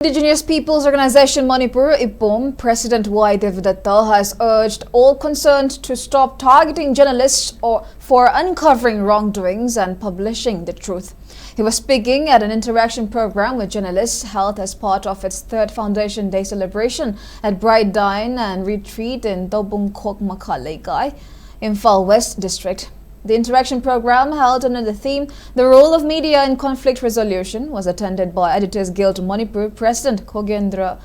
Indigenous Peoples Organization Manipur, Ipom, President Y. Devdatta has urged all concerned to stop targeting journalists for uncovering wrongdoings and publishing the truth. He was speaking at an interaction program with journalists held as part of its third Foundation Day celebration at Bright Dine and Retreat in Dobung Khok Makhalaikai, Imphal West District. The interaction program, held under the theme "The Role of Media in Conflict Resolution," was attended by Editors Guild Manipur President Khogendra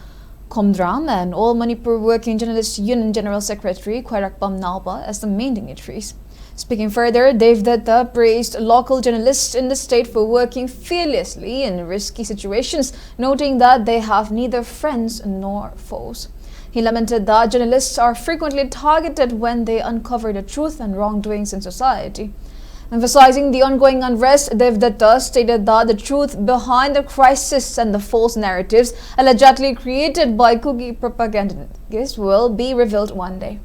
Khomdram and All Manipur Working Journalists Union General Secretary Khairakpam Naupa as the main dignitaries. Speaking further, Devdatta praised local journalists in the state for working fearlessly in risky situations, noting that they have neither friends nor foes. He lamented that journalists are frequently targeted when they uncover the truth and wrongdoings in society. Emphasizing the ongoing unrest, Devdatta stated that the truth behind the crisis and the false narratives allegedly created by Kuki propagandists will be revealed one day.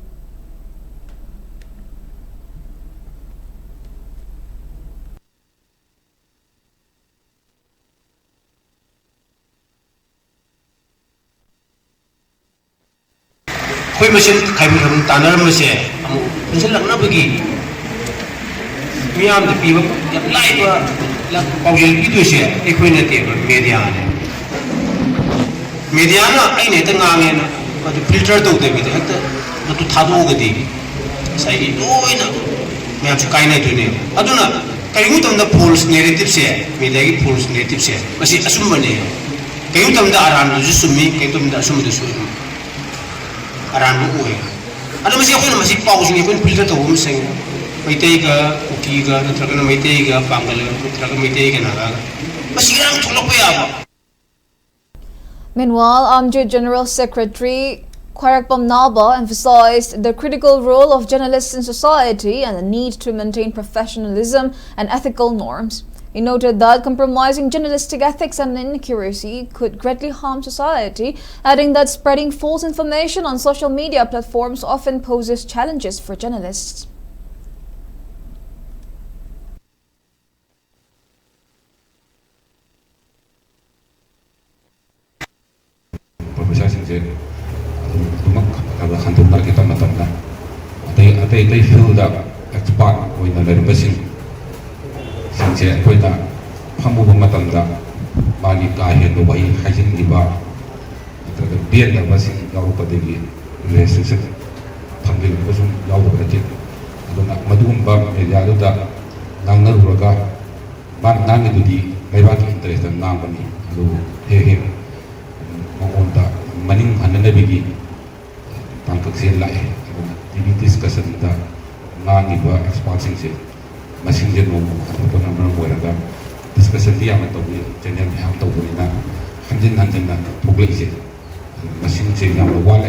Koi mesin kaibu kamu tanah mesin, kamu mesin nak nak pergi. Miam tapi yang lain tu, lah paujual itu sih, ekoi nanti media ni. Media na, ini tengah ni, kalau filter tu tapi tu thadu gedi. Saya ini, oh ini, miam sukai na tu ni. Aduna, kayu tu menda false narrative sih, media ki false narrative sih, masih asum bani. Kayu tu menda aran, justru kayu tu menda asum tu sih. Aran bu uai. Ada masih aku masih pause ni, aku filter tu masih. Maitai ka, Kuki ka, terkena Maitai ka, Panggal ka, terkena Maitai ka naga. Masih orang tolak apa? Meanwhile, Amjad General Secretary Khairakpam Naupa emphasized the critical role of journalists in society and the need to maintain professionalism and ethical norms. He noted that compromising journalistic ethics and inaccuracy could greatly harm society, adding that spreading false information on social media platforms often poses challenges for journalists. Singse koina phamu matamda mani kahen do bai hajin liba atraga bien da basing garu padegi relationship thambil bosum yaw da bati aduna madum ba media da nangar uraga ban nangi dudi maiba ki interest na bani adu he mongonda maning hanna bigi tangkak se lai tv discussion da nangi ba expansion se masing jen mo atau nama orang discussion dia atau channel yang tahu ni na hanjin na public je masing jen yang wala